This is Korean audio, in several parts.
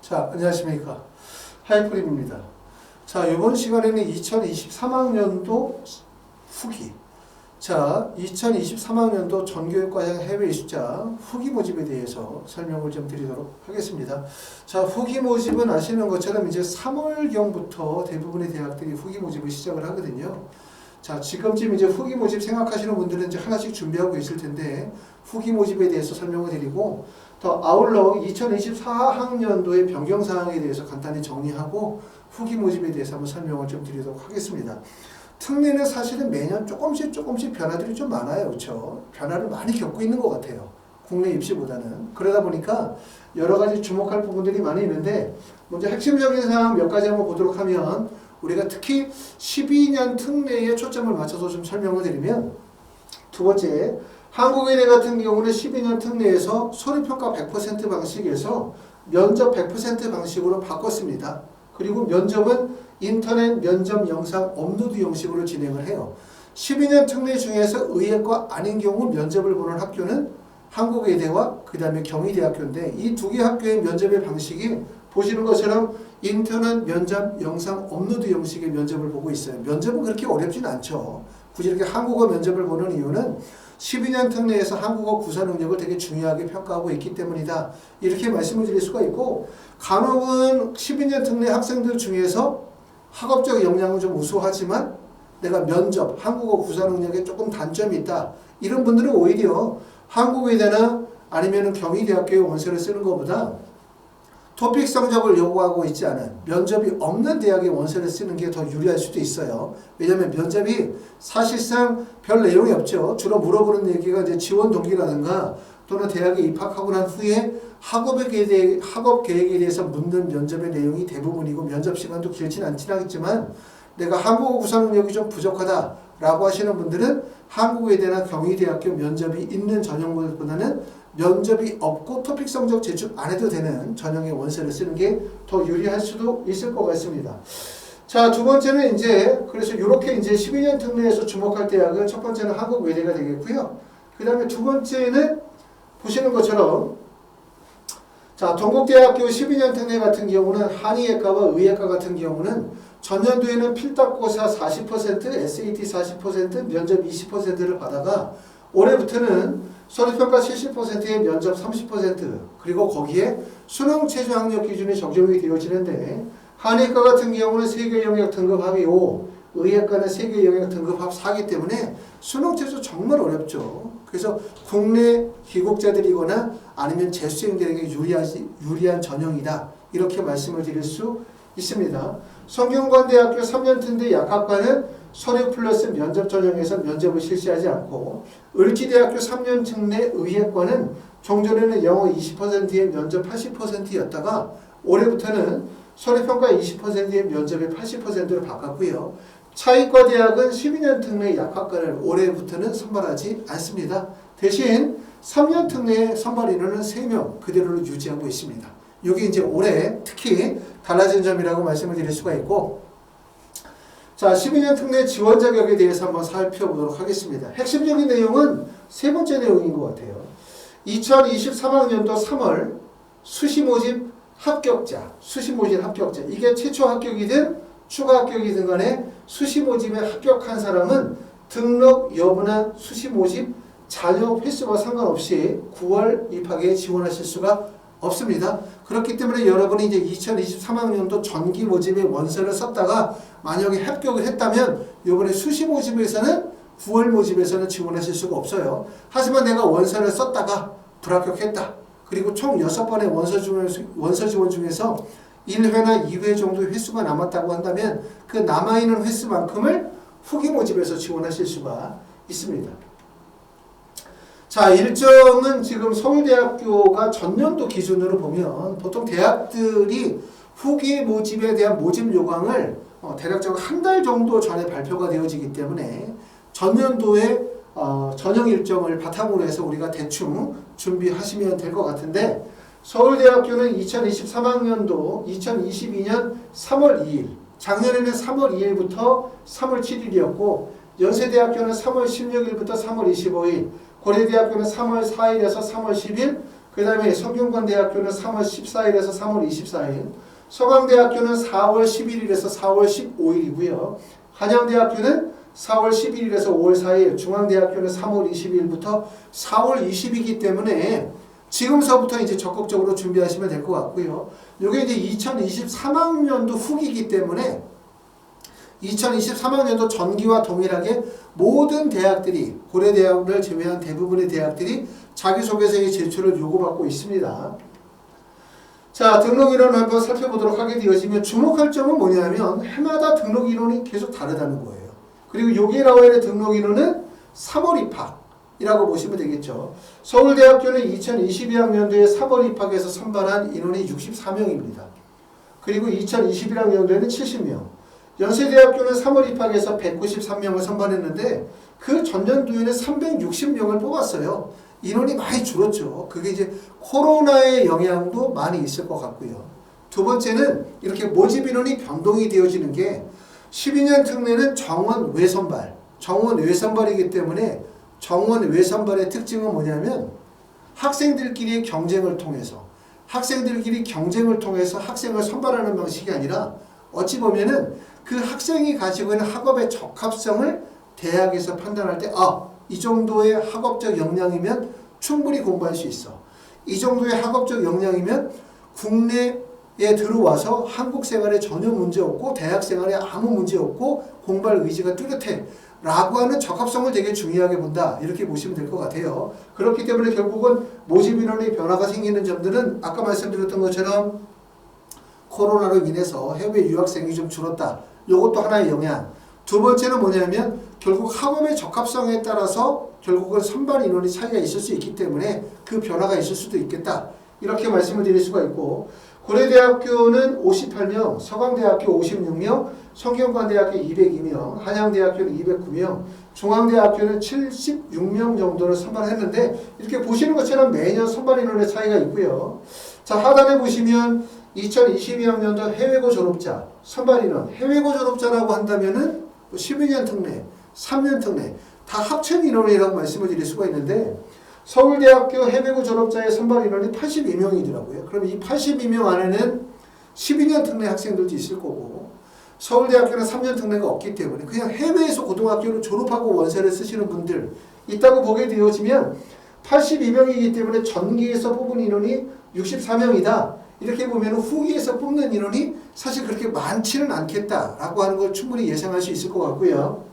자, 안녕하십니까. 하이프림입니다. 자, 이번 시간에는 2023학년도 후기. 자, 2023학년도 전교육과정 해외 이수자 후기 모집에 대해서 설명을 좀 드리도록 하겠습니다. 자, 후기 모집은 아시는 것처럼 이제 3월경부터 대부분의 대학들이 후기 모집을 시작을 하거든요. 자, 지금쯤 이제 후기 모집 생각하시는 분들은 이제 하나씩 준비하고 있을 텐데, 후기 모집에 대해서 설명을 드리고, 더 아울러 2024학년도의 변경 사항에 대해서 간단히 정리하고, 후기 모집에 대해서 한번 설명을 좀 드리도록 하겠습니다. 특례는 사실은 매년 조금씩 변화들이 좀 많아요. 그렇죠? 변화를 많이 겪고 있는 것 같아요. 국내 입시보다는. 그러다 보니까 여러 가지 주목할 부분들이 많이 있는데, 먼저 핵심적인 사항 몇 가지 한번 보도록 하면, 우리가 특히 12년 특례에 초점을 맞춰서 좀 설명을 드리면, 두 번째, 한국의대 같은 경우는 12년 특례에서 서류평가 100% 방식에서 면접 100% 방식으로 바꿨습니다. 그리고 면접은 인터넷 면접 영상 업로드 형식으로 진행을 해요. 12년 특례 중에서 의예과 아닌 경우 면접을 보는 학교는 한국의대와 그 다음에 경희대학교인데, 이 두 개 학교의 면접의 방식이 보시는 것처럼 인터넷 면접 영상 업로드 형식의 면접을 보고 있어요. 면접은 그렇게 어렵진 않죠. 굳이 이렇게 한국어 면접을 보는 이유는 12년 특례에서 한국어 구사 능력을 되게 중요하게 평가하고 있기 때문이다. 이렇게 말씀을 드릴 수가 있고, 간혹은 12년 특례 학생들 중에서 학업적 역량은 좀 우수하지만 내가 면접, 한국어 구사 능력에 조금 단점이 있다. 이런 분들은 오히려 한국의대나 아니면 경희대학교의 원서를 쓰는 것보다 토픽 성적을 요구하고 있지 않은 면접이 없는 대학의 원서를 쓰는 게 더 유리할 수도 있어요. 왜냐하면 면접이 사실상 별 내용이 없죠. 주로 물어보는 얘기가 이제 지원 동기라든가 또는 대학에 입학하고 난 후에 학업 계획에 대해서 묻는 면접의 내용이 대부분이고, 면접 시간도 길진 않긴 하겠지만 내가 한국어 구사 능력이 좀 부족하다라고 하시는 분들은 한국의대나 경희대학교 면접이 있는 전형보다는 면접이 없고 토픽 성적 제출 안 해도 되는 전형의 원서를 쓰는 게 더 유리할 수도 있을 것 같습니다. 자, 두 번째는 이제 그래서 이렇게 이제 12년 특례에서 주목할 대학은 첫 번째는 한국외대가 되겠고요. 그 다음에 두 번째는 보시는 것처럼, 자, 동국대학교 12년 특례 같은 경우는 한의예과와 의예과 같은 경우는 전년도에는 필답고사 40%, SAT 40%, 면접 20%를 받아가 올해부터는 서류평가 70%에 면접 30%, 그리고 거기에 수능 최저 학력 기준이 적용이 되어지는데, 한의과 같은 경우는 세계 영역 등급 합이 5, 의예과는 세계 영역 등급 합 4기 때문에 수능 최저 정말 어렵죠. 그래서 국내 귀국자들이거나 아니면 재수생들에게 유리한 전형이다. 이렇게 말씀을 드릴 수 있습니다. 성균관대학교 3년 특례 약학과는 서류 플러스 면접 전형에서 면접을 실시하지 않고, 을지대학교 3년 특례 의예과는 종전에는 영어 20%의 면접 80%였다가 올해부터는 서류평가 20%의 면접의 80%로 바꿨고요. 차의과대학은 12년 특례 약학과를 올해부터는 선발하지 않습니다. 대신 3년 특례 선발 인원은 3명 그대로 유지하고 있습니다. 이게 이제 올해 특히 달라진 점이라고 말씀을 드릴 수가 있고, 자, 12년 특례 지원 자격에 대해서 한번 살펴보도록 하겠습니다. 핵심적인 내용은 세 번째 내용인 것 같아요. 2023학년도 3월 수시 모집 합격자, 이게 최초 합격이든 추가 합격이든 간에 수시 모집에 합격한 사람은 등록 여부나 수시 모집 잔여 횟수와 상관없이 9월 입학에 지원하실 수가 없습니다. 그렇기 때문에 여러분이 이제 2023학년도 전기 모집에 원서를 썼다가 만약에 합격을 했다면 이번에 수시 모집에서는 9월 모집에서는 지원하실 수가 없어요. 하지만 내가 원서를 썼다가 불합격했다. 그리고 총 6번의 원서 지원 중에서 1회나 2회 정도 횟수가 남았다고 한다면 그 남아있는 횟수만큼을 후기 모집에서 지원하실 수가 있습니다. 자, 일정은 지금 서울대학교가 전년도 기준으로 보면 보통 대학들이 후기 모집에 대한 모집 요강을 대략적으로 한 달 정도 전에 발표가 되어지기 때문에 전년도에 전형 일정을 바탕으로 해서 우리가 대충 준비하시면 될 것 같은데, 서울대학교는 2023학년도 2022년 3월 2일, 작년에는 3월 2일부터 3월 7일이었고 연세대학교는 3월 16일부터 3월 25일, 고려대학교는 3월 4일에서 3월 10일, 그 다음에 성균관대학교는 3월 14일에서 3월 24일, 서강대학교는 4월 11일에서 4월 15일이고요. 한양대학교는 4월 11일에서 5월 4일, 중앙대학교는 3월 22일부터 4월 20일이기 때문에 지금서부터 이제 적극적으로 준비하시면 될 것 같고요. 이게 이제 2023학년도 후기이기 때문에 2023학년도 전기와 동일하게 모든 대학들이, 고려대학을 제외한 대부분의 대학들이 자기소개서의 제출을 요구받고 있습니다. 자, 등록 인원을 한번 살펴보도록 하게 되어지면 주목할 점은 뭐냐면 해마다 등록 인원이 계속 다르다는 거예요. 그리고 여기에 나와 있는 등록 인원은 3월 입학이라고 보시면 되겠죠. 서울대학교는 2022학년도에 3월 입학에서 선발한 인원이 64명입니다. 그리고 2021학년도에는 70명. 연세대학교는 3월 입학에서 193명을 선발했는데 그 전년도에는 360명을 뽑았어요. 인원이 많이 줄었죠. 그게 이제 코로나의 영향도 많이 있을 것 같고요. 두 번째는 이렇게 모집 인원이 변동이 되어지는 게 12년 특례는 정원 외선발, 정원 외선발이기 때문에 정원 외선발의 특징은 뭐냐면 학생들끼리의 경쟁을 통해서 학생을 선발하는 방식이 아니라 어찌 보면은 그 학생이 가지고 있는 학업의 적합성을 대학에서 판단할 때 이 정도의 학업적 역량이면 충분히 공부할 수 있어. 이 정도의 학업적 역량이면 국내에 들어와서 한국 생활에 전혀 문제 없고 대학 생활에 아무 문제 없고 공부할 의지가 뚜렷해 라고 하는 적합성을 되게 중요하게 본다. 이렇게 보시면 될 것 같아요. 그렇기 때문에 결국은 모집 인원의 변화가 생기는 점들은 아까 말씀드렸던 것처럼 코로나로 인해서 해외 유학생이 좀 줄었다. 이것도 하나의 영향. 두 번째는 뭐냐면 결국 학업의 적합성에 따라서 결국은 선발 인원이 차이가 있을 수 있기 때문에 그 변화가 있을 수도 있겠다. 이렇게 말씀을 드릴 수가 있고, 고려대학교는 58명, 서강대학교 56명, 성균관대학교 202명, 한양대학교는 209명, 중앙대학교는 76명 정도를 선발했는데 이렇게 보시는 것처럼 매년 선발 인원의 차이가 있고요. 자, 하단에 보시면 2022학년도 해외고 졸업자 선발 인원, 해외고 졸업자라고 한다면은 12년 특례, 3년 특례 다 합친 인원이라고 말씀을 드릴 수가 있는데 서울대학교 해외고 졸업자의 선발 인원이 82명이더라고요. 그럼 이 82명 안에는 12년 특례 학생들도 있을 거고 서울대학교는 3년 특례가 없기 때문에 그냥 해외에서 고등학교를 졸업하고 원서를 쓰시는 분들 있다고 보게 되어지면 82명이기 때문에 전기에서 뽑은 인원이 64명이다. 이렇게 보면 후기에서 뽑는 인원이 사실 그렇게 많지는 않겠다라고 하는 걸 충분히 예상할 수 있을 것 같고요.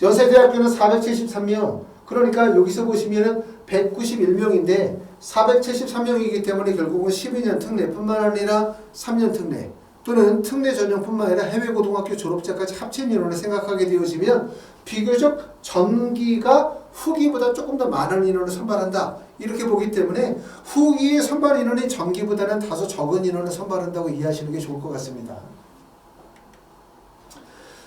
연세대학교는 473명, 그러니까 여기서 보시면은 191명인데 473명이기 때문에 결국은 12년 특례뿐만 아니라 3년 특례 또는 특례 전형뿐만 아니라 해외고등학교 졸업자까지 합친 인원을 생각하게 되어지면 비교적 전기가 후기보다 조금 더 많은 인원을 선발한다. 이렇게 보기 때문에 후기의 선발 인원이 전기보다는 다소 적은 인원을 선발한다고 이해하시는 게 좋을 것 같습니다.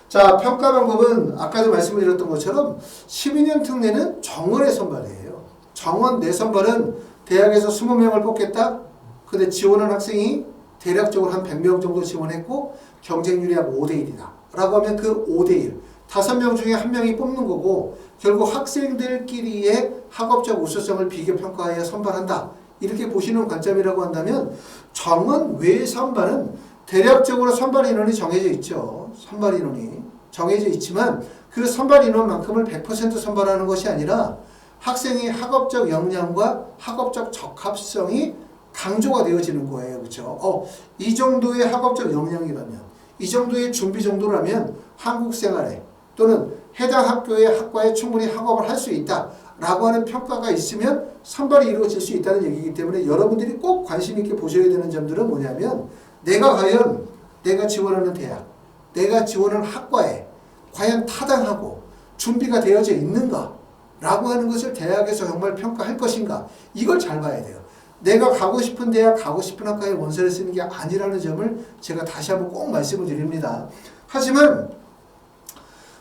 자, 평가 방법은 아까도 말씀드렸던 것처럼 12년 특례는 정원의 선발이에요. 정원 내 선발은 대학에서 20명을 뽑겠다. 근데 지원한 학생이 대략적으로 한 100명 정도 지원했고 경쟁률이 약 5대1이다. 라고 하면 그 5대1, 5명 중에 1명이 뽑는 거고 결국 학생들끼리의 학업적 우수성을 비교평가하여 선발한다. 이렇게 보시는 관점이라고 한다면 정원 외 선발은 대략적으로 선발 인원이 정해져 있죠. 선발 인원이 정해져 있지만 그 선발 인원만큼을 100% 선발하는 것이 아니라 학생의 학업적 역량과 학업적 적합성이 강조가 되어지는 거예요. 그렇죠? 이 정도의 학업적 역량이라면, 이 정도의 준비 정도라면 한국 생활에 또는 해당 학교의 학과에 충분히 학업을 할 수 있다라고 하는 평가가 있으면 선발이 이루어질 수 있다는 얘기이기 때문에 여러분들이 꼭 관심 있게 보셔야 되는 점들은 뭐냐면 내가 과연 내가 지원하는 대학, 내가 지원하는 학과에 과연 타당하고 준비가 되어져 있는가 라고 하는 것을 대학에서 정말 평가할 것인가, 이걸 잘 봐야 돼요. 내가 가고 싶은 대학, 가고 싶은 학과에 원서를 쓰는 게 아니라는 점을 제가 다시 한번 꼭 말씀을 드립니다. 하지만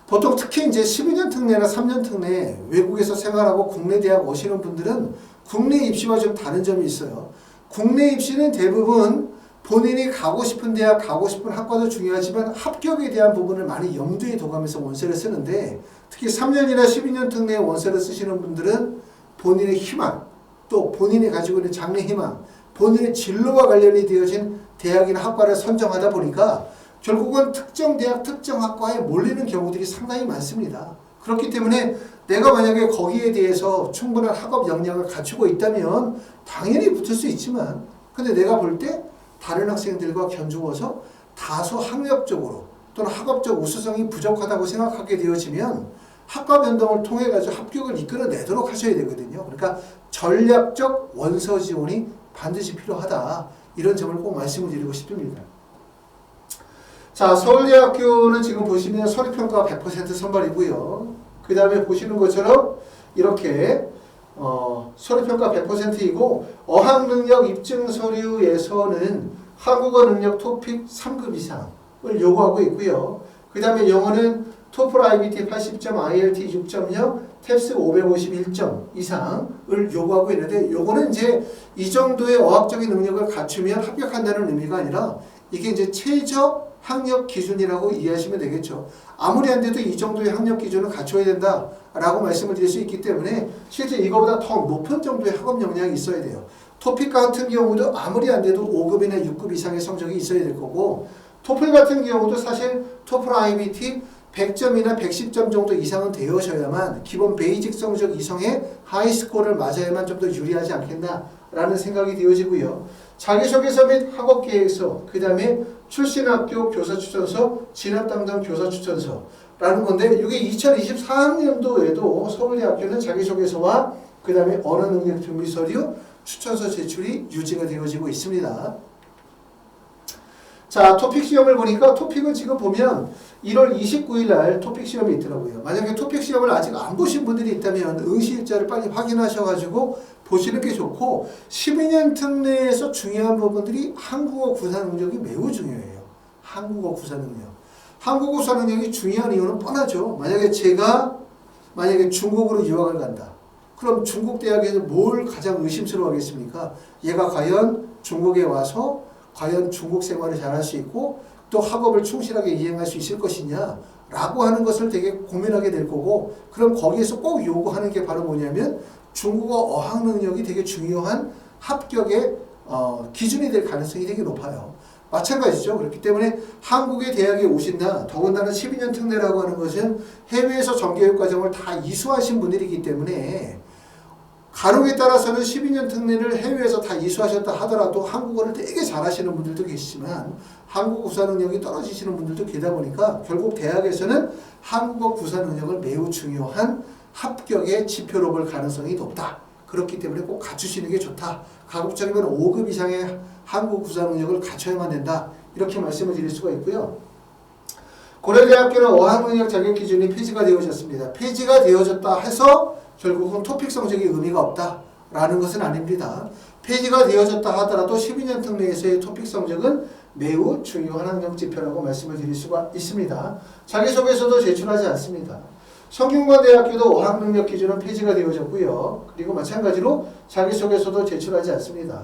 보통 특히 이제 12년 특례나 3년 특례 외국에서 생활하고 국내 대학 오시는 분들은 국내 입시와 좀 다른 점이 있어요. 국내 입시는 대부분 본인이 가고 싶은 대학, 가고 싶은 학과도 중요하지만 합격에 대한 부분을 많이 염두에 둬가면서 원서를 쓰는데 특히 3년이나 12년 특례 원서를 쓰시는 분들은 본인의 희망, 또 본인이 가지고 있는 장래 희망, 본인의 진로와 관련이 되어진 대학이나 학과를 선정하다 보니까 결국은 특정 대학, 특정 학과에 몰리는 경우들이 상당히 많습니다. 그렇기 때문에 내가 만약에 거기에 대해서 충분한 학업 역량을 갖추고 있다면 당연히 붙을 수 있지만, 근데 내가 볼 때 다른 학생들과 견주어서 다소 학력적으로 또는 학업적 우수성이 부족하다고 생각하게 되어지면 학과 변동을 통해 가지고 합격을 이끌어내도록 하셔야 되거든요. 그러니까 전략적 원서 지원이 반드시 필요하다. 이런 점을 꼭 말씀을 드리고 싶습니다. 자, 서울대학교는 지금 보시면 서류평가 100% 선발이고요. 그 다음에 보시는 것처럼 이렇게 서류평가 100%이고 어학능력 입증 서류에서는 한국어 능력 토픽 3급 이상을 요구하고 있고요. 그 다음에 영어는 토플 IBT 80점, IELT 6.0, 탭스 551점 이상을 요구하고 있는데, 요거는 이제 이 정도의 어학적인 능력을 갖추면 합격한다는 의미가 아니라 이게 이제 최저 학력 기준이라고 이해하시면 되겠죠. 아무리 안 돼도 이 정도의 학력 기준을 갖춰야 된다라고 말씀을 드릴 수 있기 때문에 실제 이거보다 더 높은 정도의 학업 역량이 있어야 돼요. 토픽 같은 경우도 아무리 안 돼도 5급이나 6급 이상의 성적이 있어야 될 거고, 토플 같은 경우도 사실 토플 IBT 100점이나 110점 정도 이상은 되어셔야만 기본 베이직 성적 이상의 하이스코어를 맞아야만 좀 더 유리하지 않겠나라는 생각이 되어지고요. 자기소개서 및 학업계획서, 그 다음에 출신학교 교사추천서, 진학담당 교사추천서라는 건데, 이게 2024학년도에도 서울대학교는 자기소개서와 그 다음에 언어능력 준비서류, 추천서 제출이 유지가 되어지고 있습니다. 자, 토픽 시험을 보니까 토픽은 지금 보면 1월 29일 날 토픽 시험이 있더라고요. 만약에 토픽 시험을 아직 안 보신 분들이 있다면 응시일자를 빨리 확인하셔가지고 보시는 게 좋고, 12년 특례에서 중요한 부분들이 한국어 구사 능력이 매우 중요해요. 한국어 구사 능력. 한국어 구사 능력이 중요한 이유는 뻔하죠. 만약에 제가 중국으로 유학을 간다. 그럼 중국 대학에서 뭘 가장 의심스러워 하겠습니까? 얘가 과연 중국에 와서 과연 중국 생활을 잘할 수 있고 또 학업을 충실하게 이행할 수 있을 것이냐 라고 하는 것을 되게 고민하게 될 거고, 그럼 거기에서 꼭 요구하는 게 바로 뭐냐면 중국어 어학 능력이 되게 중요한 합격의 기준이 될 가능성이 되게 높아요. 마찬가지죠. 그렇기 때문에 한국의 대학에 오신다, 더군다나 12년 특례라고 하는 것은 해외에서 정교육 과정을 다 이수하신 분들이기 때문에 가록에 따라서는 12년 특례를 해외에서 다 이수하셨다 하더라도 한국어를 되게 잘하시는 분들도 계시지만 한국어 구사 능력이 떨어지시는 분들도 계다 보니까 결국 대학에서는 한국어 구사 능력을 매우 중요한 합격의 지표로 볼 가능성이 높다. 그렇기 때문에 꼭 갖추시는 게 좋다. 가급적이면 5급 이상의 한국어 구사 능력을 갖춰야만 된다. 이렇게 말씀을 드릴 수가 있고요. 고려대학교는 어학능력 자격 기준이 폐지가 되어졌습니다. 폐지가 되어졌다 해서 결국은 토픽 성적이 의미가 없다라는 것은 아닙니다. 폐지가 되어졌다 하더라도 12년 특례에서의 토픽 성적은 매우 중요한 학력지표라고 말씀을 드릴 수가 있습니다. 자기소개서도 제출하지 않습니다. 성균관대학교도 어학능력 기준은 폐지가 되어졌고요. 그리고 마찬가지로 자기소개서도 제출하지 않습니다.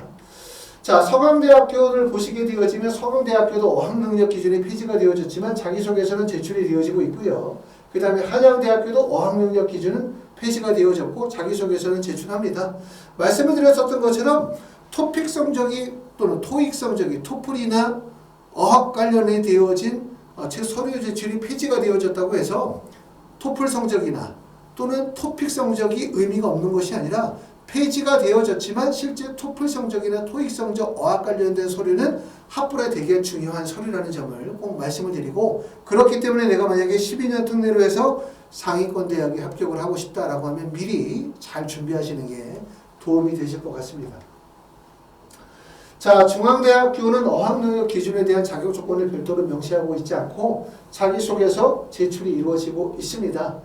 자, 서강대학교를 보시게 되어지면 서강대학교도 어학능력 기준이 폐지가 되어졌지만 자기소개서는 제출이 되어지고 있고요. 그 다음에 한양대학교도 어학능력 기준은 폐지가 되어졌고 자기소개서는 제출합니다. 말씀을 드렸었던 것처럼 토픽 성적이 또는 토익 성적이 토플이나 어학 관련에 되어진 서류 제출이 폐지가 되어졌다고 해서 토플 성적이나 또는 토픽 성적이 의미가 없는 것이 아니라 폐지가 되어졌지만 실제 토플 성적이나 토익 성적, 어학 관련된 서류는 합불에 되게 중요한 서류라는 점을 꼭 말씀을 드리고, 그렇기 때문에 내가 만약에 12년 특례로 해서 상위권 대학에 합격을 하고 싶다라고 하면 미리 잘 준비하시는 게 도움이 되실 것 같습니다. 자, 중앙대학교는 어학능력 기준에 대한 자격 조건을 별도로 명시하고 있지 않고 자기소개서 제출이 이루어지고 있습니다.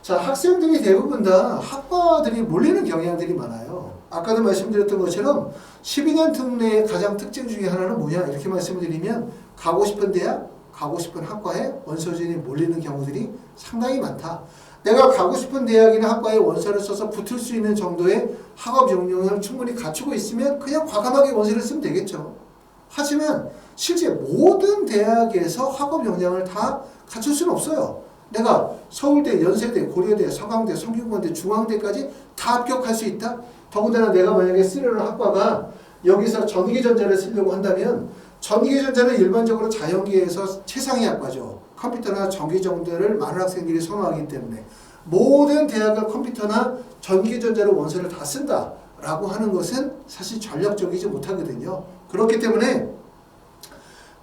자, 학생들이 대부분 다 학과들이 몰리는 경향들이 많아요. 아까도 말씀드렸던 것처럼 12년 특례의 가장 특징 중에 하나는 뭐냐 이렇게 말씀을 드리면 가고 싶은 대학, 가고 싶은 학과에 원서진이 몰리는 경우들이 상당히 많다. 내가 가고 싶은 대학이나 학과에 원서를 써서 붙을 수 있는 정도의 학업 역량을 충분히 갖추고 있으면 그냥 과감하게 원서를 쓰면 되겠죠. 하지만 실제 모든 대학에서 학업 역량을 다 갖출 수는 없어요. 내가 서울대, 연세대, 고려대, 서강대, 성균관대, 중앙대까지 다 합격할 수 있다? 더군다나 내가 만약에 쓰려는 학과가 여기서 전기전자를 쓰려고 한다면 전기전자는 일반적으로 자연계에서 최상위 학과죠. 컴퓨터나 전기전자를 많은 학생들이 선호하기 때문에 모든 대학은 컴퓨터나 전기전자를 원서를 다 쓴다라고 하는 것은 사실 전략적이지 못하거든요. 그렇기 때문에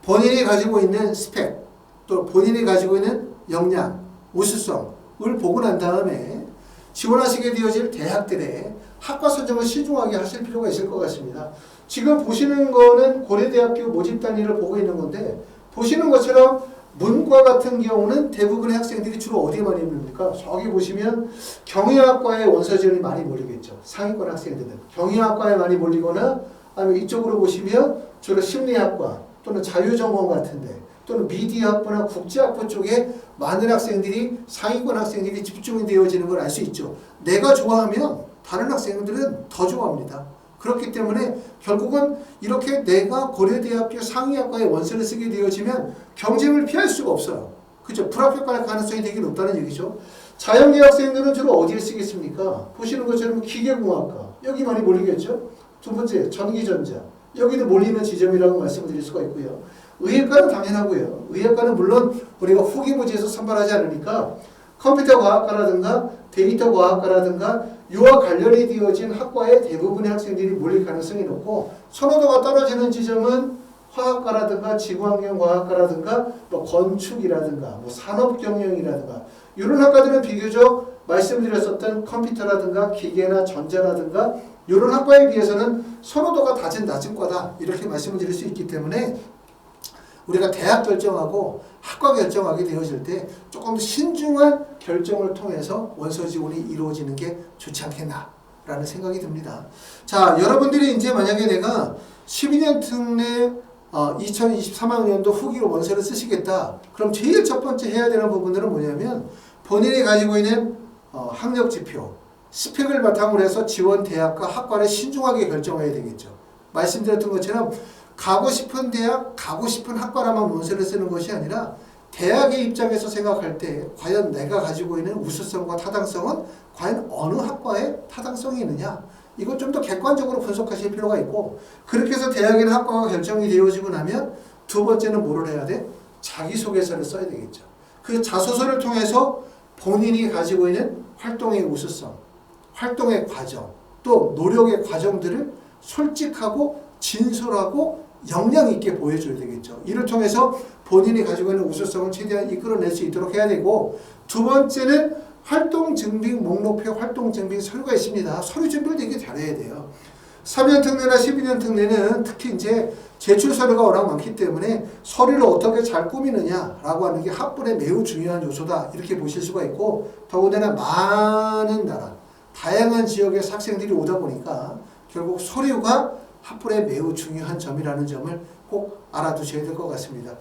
본인이 가지고 있는 스펙, 또 본인이 가지고 있는 역량, 우수성을 보고 난 다음에 지원하시게 되어질 대학들의 학과 선정을 신중하게 하실 필요가 있을 것 같습니다. 지금 보시는 거는 고려대학교 모집 단위를 보고 있는 건데 보시는 것처럼 문과 같은 경우는 대부분의 학생들이 주로 어디에 많이 몰립니까? 저기 보시면 경영학과에 원서 지원이 많이 몰리겠죠. 상위권 학생들은 경영학과에 많이 몰리거나 아니면 이쪽으로 보시면 주로 심리학과 또는 자유전공 같은데 또는 미디어학부나 국제학부 쪽에 많은 학생들이 상위권 학생들이 집중이 되어지는 걸 알 수 있죠. 내가 좋아하면 다른 학생들은 더 좋아합니다. 그렇기 때문에 결국은 이렇게 내가 고려대학교 상위학과에 원서를 쓰게 되어지면 경쟁을 피할 수가 없어요. 그죠? 불합격할 가능성이 되게 높다는 얘기죠. 자연계 학생들은 주로 어디에 쓰겠습니까? 보시는 것처럼 기계공학과 여기 많이 몰리겠죠. 두 번째 전기전자 여기도 몰리는 지점이라고 말씀드릴 수가 있고요. 의예과는 당연하고요. 의예과는 물론 우리가 후기 부지에서 선발하지 않으니까 컴퓨터 과학과라든가 데이터 과학과라든가 이와 관련이 되어진 학과에 대부분의 학생들이 몰릴 가능성이 높고 선호도가 떨어지는 지점은 화학과라든가 지구환경과학과라든가 뭐 건축이라든가 뭐 산업경영이라든가 이런 학과들은 비교적 말씀드렸었던 컴퓨터라든가 기계나 전자라든가 이런 학과에 비해서는 선호도가 낮은 과다 이렇게 말씀을 드릴 수 있기 때문에 우리가 대학 결정하고 학과 결정하게 되어질 때 조금 더 신중한 결정을 통해서 원서 지원이 이루어지는 게 좋지 않겠나라는 생각이 듭니다. 자, 여러분들이 이제 만약에 내가 12년 특례 2023학년도 후기로 원서를 쓰시겠다. 그럼 제일 첫 번째 해야 되는 부분들은 뭐냐면 본인이 가지고 있는 학력 지표, 스펙을 바탕으로 해서 지원 대학과 학과를 신중하게 결정해야 되겠죠. 말씀드렸던 것처럼 가고 싶은 대학, 가고 싶은 학과라만 원서를 쓰는 것이 아니라 대학의 입장에서 생각할 때 과연 내가 가지고 있는 우수성과 타당성은 과연 어느 학과에 타당성이 있느냐 이걸 좀 더 객관적으로 분석하실 필요가 있고 그렇게 해서 대학이나 학과가 결정이 되어지고 나면 두 번째는 뭐를 해야 돼? 자기소개서를 써야 되겠죠. 그 자소서를 통해서 본인이 가지고 있는 활동의 우수성, 활동의 과정, 또 노력의 과정들을 솔직하고 진솔하고 역량 있게 보여줘야 되겠죠. 이를 통해서 본인이 가지고 있는 우수성을 최대한 이끌어낼 수 있도록 해야 되고 두 번째는 활동증빙 목록표 활동증빙 서류가 있습니다. 서류 준비를 되게 잘해야 돼요. 3년 특례나 12년 특례는 특히 이제 제출 서류가 워낙 많기 때문에 서류를 어떻게 잘 꾸미느냐라고 하는 게 학벌에 매우 중요한 요소다 이렇게 보실 수가 있고 더군다나 많은 나라 다양한 지역에서 학생들이 오다 보니까 결국 서류가 학벌에 매우 중요한 점이라는 점을 꼭 알아두셔야 될 것 같습니다.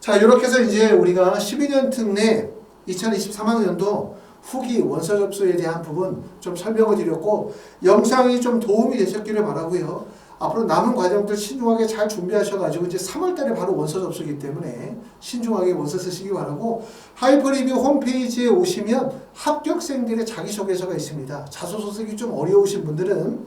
자, 이렇게 해서 이제 우리가 12년 특례 2023학년도 후기 원서 접수에 대한 부분 좀 설명을 드렸고 영상이 좀 도움이 되셨기를 바라고요. 앞으로 남은 과정들 신중하게 잘 준비하셔가지고 이제 3월달에 바로 원서 접수기 때문에 신중하게 원서 쓰시기 바라고 하이퍼리뷰 홈페이지에 오시면 합격생들의 자기소개서가 있습니다. 자소서 쓰기 좀 어려우신 분들은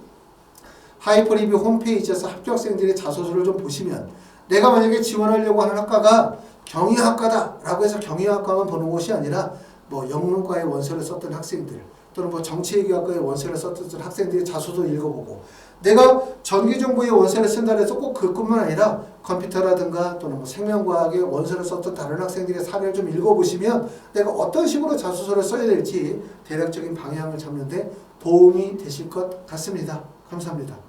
하이퍼리뷰 홈페이지에서 합격생들의 자소서를 좀 보시면 내가 만약에 지원하려고 하는 학과가 경영학과다 라고 해서 경영학과만 보는 것이 아니라 뭐 영문과에 원서를 썼던 학생들 또는 뭐 정치외교학과에 원서를 썼던 학생들의 자소서 읽어보고 내가 전기정보에 원서를 쓴다 해서 꼭 그것뿐만 아니라 컴퓨터라든가 또는 뭐 생명과학에 원서를 썼던 다른 학생들의 사례를 좀 읽어보시면 내가 어떤 식으로 자소서를 써야 될지 대략적인 방향을 잡는 데 도움이 되실 것 같습니다. 감사합니다.